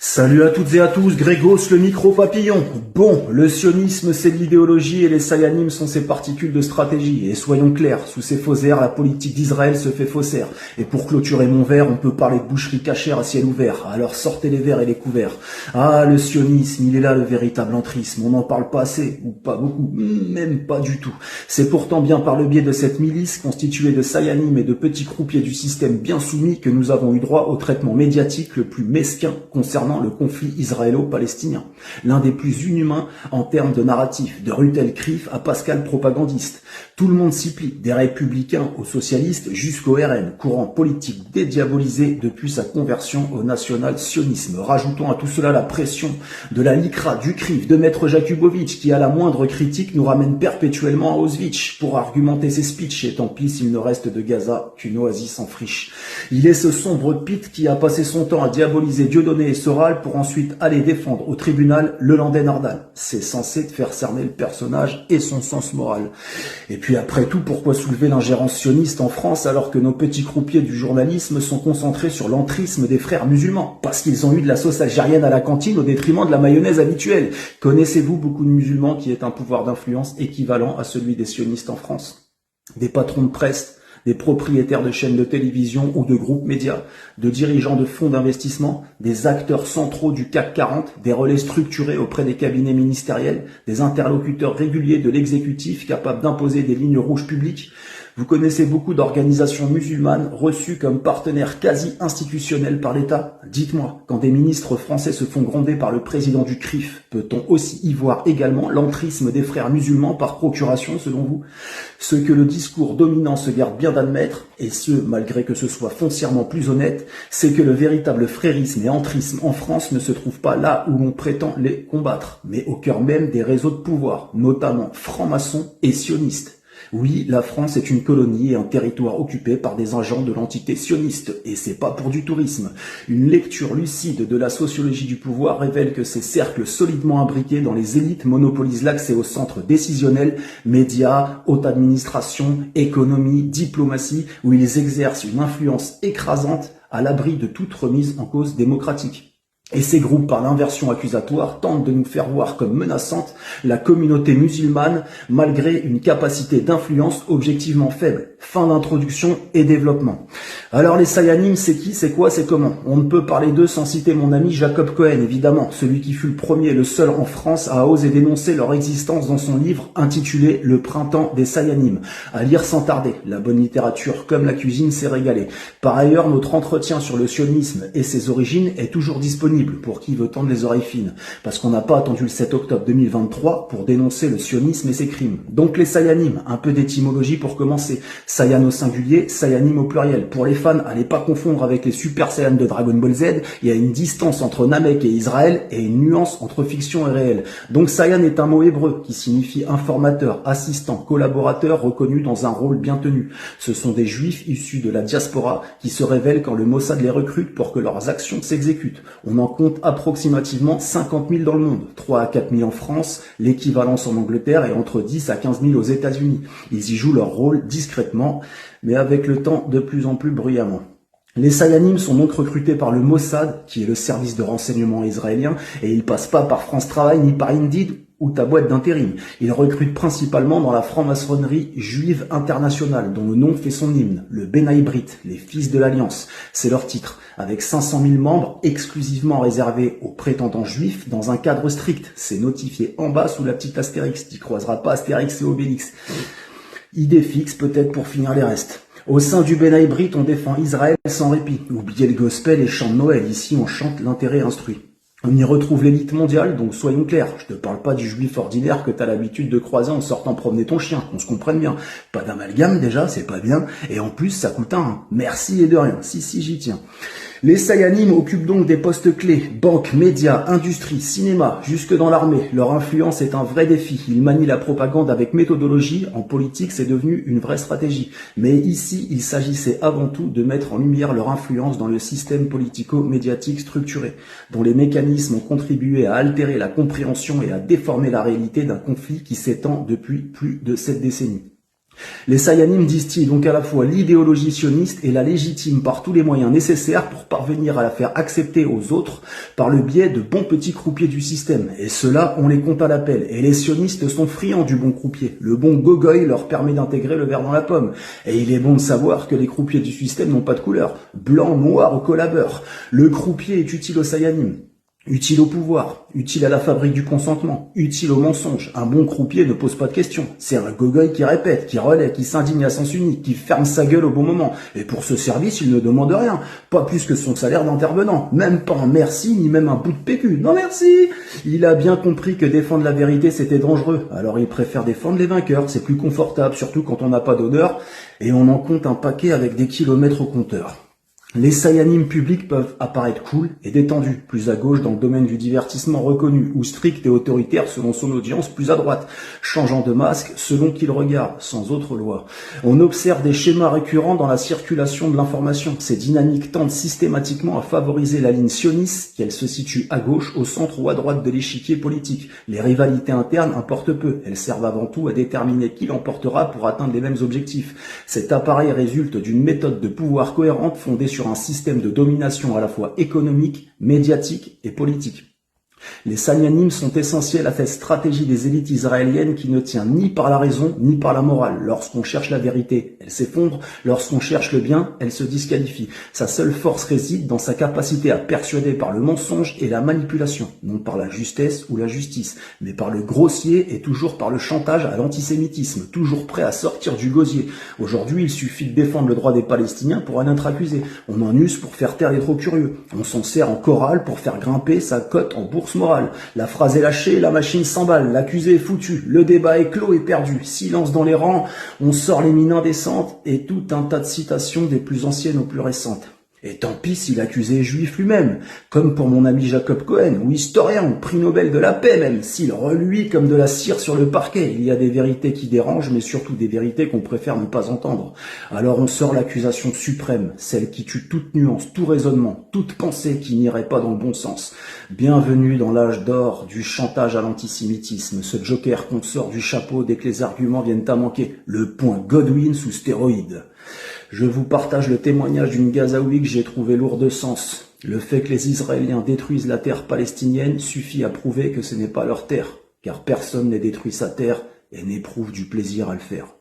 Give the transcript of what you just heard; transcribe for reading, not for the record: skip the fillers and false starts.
Salut à toutes et à tous, Grégos le micro-papillon. Bon, le sionisme c'est de l'idéologie et les sayanim sont ses particules de stratégie. Et soyons clairs, sous ces faux airs, la politique d'Israël se fait faussaire. Et pour clôturer mon verre, on peut parler de boucherie cachère à ciel ouvert. Alors sortez les verres et les couverts. Ah, le sionisme, il est là le véritable entrisme. On n'en parle pas assez, ou pas beaucoup, même pas du tout. C'est pourtant bien par le biais de cette milice constituée de sayanim et de petits croupiers du système bien soumis que nous avons eu droit au traitement médiatique le plus mesquin concernant le conflit israélo-palestinien, l'un des plus inhumains en termes de narratif, de Rutel Krif à Pascal propagandiste. Tout le monde s'y plie, des républicains aux socialistes jusqu'au RN, courant politique dédiabolisé depuis sa conversion au national-sionisme. Rajoutons à tout cela la pression de la LICRA, du CRIF, de Maître Jakubowicz, qui à la moindre critique nous ramène perpétuellement à Auschwitz pour argumenter ses speeches, et tant pis s'il ne reste de Gaza qu'une oasis en friche. Il est ce sombre Pete qui a passé son temps à diaboliser Dieudonné et Soral pour ensuite aller défendre au tribunal le Landais Nardal. C'est censé te faire cerner le personnage et son sens moral. Et puis après tout, pourquoi soulever l'ingérence sioniste en France alors que nos petits croupiers du journalisme sont concentrés sur l'entrisme des frères musulmans? Parce qu'ils ont eu de la sauce algérienne à la cantine au détriment de la mayonnaise habituelle. Connaissez-vous beaucoup de musulmans qui aient un pouvoir d'influence équivalent à celui des sionistes en France? Des patrons de presse, des propriétaires de chaînes de télévision ou de groupes médias, de dirigeants de fonds d'investissement, des acteurs centraux du CAC 40, des relais structurés auprès des cabinets ministériels, des interlocuteurs réguliers de l'exécutif capables d'imposer des lignes rouges publiques. Vous connaissez beaucoup d'organisations musulmanes reçues comme partenaires quasi institutionnels par l'État. Dites-moi, quand des ministres français se font gronder par le président du CRIF, peut-on aussi y voir également l'entrisme des frères musulmans par procuration selon vous? Ce que le discours dominant se garde bien d'admettre, et ce malgré que ce soit foncièrement plus honnête, c'est que le véritable frérisme et entrisme en France ne se trouve pas là où l'on prétend les combattre, mais au cœur même des réseaux de pouvoir, notamment francs-maçons et sionistes. Oui, la France est une colonie et un territoire occupé par des agents de l'entité sioniste, et c'est pas pour du tourisme. Une lecture lucide de la sociologie du pouvoir révèle que ces cercles solidement imbriqués dans les élites monopolisent l'accès aux centres décisionnels, médias, haute administration, économie, diplomatie, où ils exercent une influence écrasante à l'abri de toute remise en cause démocratique. Et ces groupes, par l'inversion accusatoire, tentent de nous faire voir comme menaçante la communauté musulmane malgré une capacité d'influence objectivement faible. Fin d'introduction et développement. Alors les sayanim, c'est qui, c'est quoi, c'est comment? On ne peut parler d'eux sans citer mon ami Jacob Cohen, évidemment, celui qui fut le premier et le seul en France à oser dénoncer leur existence dans son livre intitulé Le printemps des sayanim. À lire sans tarder, la bonne littérature comme la cuisine s'est régalée. Par ailleurs, notre entretien sur le sionisme et ses origines est toujours disponible pour qui veut tendre les oreilles fines, parce qu'on n'a pas attendu le 7 octobre 2023 pour dénoncer le sionisme et ses crimes. Donc les sayanim, un peu d'étymologie pour commencer. Sayan au singulier, sayanim au pluriel. Pour les fans, allez pas confondre avec les super saiyans de Dragon Ball Z, il y a une distance entre Namek et Israël et une nuance entre fiction et réel. Donc sayan est un mot hébreu qui signifie informateur, assistant, collaborateur reconnu dans un rôle bien tenu. Ce sont des juifs issus de la diaspora qui se révèlent quand le Mossad les recrute pour que leurs actions s'exécutent. On en compte approximativement 50 000 dans le monde, 3 à 4 000 en France, l'équivalence en Angleterre et entre 10 à 15 000 aux États-Unis. Ils y jouent leur rôle discrètement, mais avec le temps de plus en plus bruyamment. Les sayanim sont donc recrutés par le Mossad, qui est le service de renseignement israélien, et ils passent pas par France Travail ni par Indeed ou ta boîte d'intérim. Ils recrutent principalement dans la franc-maçonnerie juive internationale, dont le nom fait son hymne, le Benaï Brit, les Fils de l'Alliance. C'est leur titre, avec 500 000 membres exclusivement réservés aux prétendants juifs dans un cadre strict. C'est notifié en bas sous la petite astérix. Tu croiseras pas Astérix et Obélix. Idée fixe peut-être pour finir les restes. Au sein du Benaï Brit, on défend Israël sans répit. Oubliez le gospel et chant de Noël, ici on chante l'intérêt instruit. On y retrouve l'élite mondiale, donc soyons clairs, je te parle pas du juif ordinaire que t'as l'habitude de croiser en sortant promener ton chien, qu'on se comprenne bien. Pas d'amalgame déjà, c'est pas bien, et en plus ça coûte un merci et de rien, si j'y tiens. Les sayanim occupent donc des postes clés, banques, médias, industrie, cinéma, jusque dans l'armée. Leur influence est un vrai défi. Ils manient la propagande avec méthodologie. En politique, c'est devenu une vraie stratégie. Mais ici, il s'agissait avant tout de mettre en lumière leur influence dans le système politico-médiatique structuré, dont les mécanismes ont contribué à altérer la compréhension et à déformer la réalité d'un conflit qui s'étend depuis plus de 7 décennies. Les Sayanim distillent donc à la fois l'idéologie sioniste et la légitiment par tous les moyens nécessaires pour parvenir à la faire accepter aux autres par le biais de bons petits croupiers du système. Et ceux-là, on les compte à l'appel. Et les sionistes sont friands du bon croupier. Le bon gogoï leur permet d'intégrer le verre dans la pomme. Et il est bon de savoir que les croupiers du système n'ont pas de couleur. Blanc, noir ou collabeur. Le croupier est utile aux Sayanim. Utile au pouvoir, utile à la fabrique du consentement, utile au mensonge. Un bon croupier ne pose pas de questions. C'est un gogoï qui répète, qui relaie, qui s'indigne à sens unique, qui ferme sa gueule au bon moment. Et pour ce service, il ne demande rien. Pas plus que son salaire d'intervenant. Même pas un merci, ni même un bout de PQ. Non merci! Il a bien compris que défendre la vérité, c'était dangereux. Alors il préfère défendre les vainqueurs. C'est plus confortable, surtout quand on n'a pas d'odeur. Et on en compte un paquet avec des kilomètres au compteur. Les Sayanim publics peuvent apparaître cool et détendus, plus à gauche dans le domaine du divertissement reconnu, ou strict et autoritaire selon son audience, plus à droite, changeant de masque selon qu'il regarde, sans autre loi. On observe des schémas récurrents dans la circulation de l'information. Ces dynamiques tendent systématiquement à favoriser la ligne sioniste, qu'elle se situe à gauche, au centre ou à droite de l'échiquier politique. Les rivalités internes importent peu, elles servent avant tout à déterminer qui l'emportera pour atteindre les mêmes objectifs. Cet appareil résulte d'une méthode de pouvoir cohérente fondée sur un système de domination à la fois économique, médiatique et politique. Les Sayanim sont essentiels à cette stratégie des élites israéliennes qui ne tient ni par la raison ni par la morale. Lorsqu'on cherche la vérité, elle s'effondre. Lorsqu'on cherche le bien, elle se disqualifie. Sa seule force réside dans sa capacité à persuader par le mensonge et la manipulation, non par la justesse ou la justice, mais par le grossier et toujours par le chantage à l'antisémitisme, toujours prêt à sortir du gosier. Aujourd'hui, il suffit de défendre le droit des Palestiniens pour en être accusé. On en use pour faire taire les trop curieux. On s'en sert en chorale pour faire grimper sa cote en bourse morale. La phrase est lâchée, la machine s'emballe, l'accusé est foutu, le débat est clos et perdu, silence dans les rangs, on sort les mines indécentes et tout un tas de citations des plus anciennes aux plus récentes. Et tant pis si l'accusé est juif lui-même, comme pour mon ami Jacob Cohen, ou historien, ou prix Nobel de la paix même, s'il reluit comme de la cire sur le parquet. Il y a des vérités qui dérangent, mais surtout des vérités qu'on préfère ne pas entendre. Alors on sort l'accusation suprême, celle qui tue toute nuance, tout raisonnement, toute pensée qui n'irait pas dans le bon sens. Bienvenue dans l'âge d'or du chantage à l'antisémitisme, ce joker qu'on sort du chapeau dès que les arguments viennent à manquer, le point Godwin sous stéroïde. Je vous partage le témoignage d'une Gazaoui que j'ai trouvé lourd de sens. Le fait que les Israéliens détruisent la terre palestinienne suffit à prouver que ce n'est pas leur terre, car personne n'a détruit sa terre et n'éprouve du plaisir à le faire.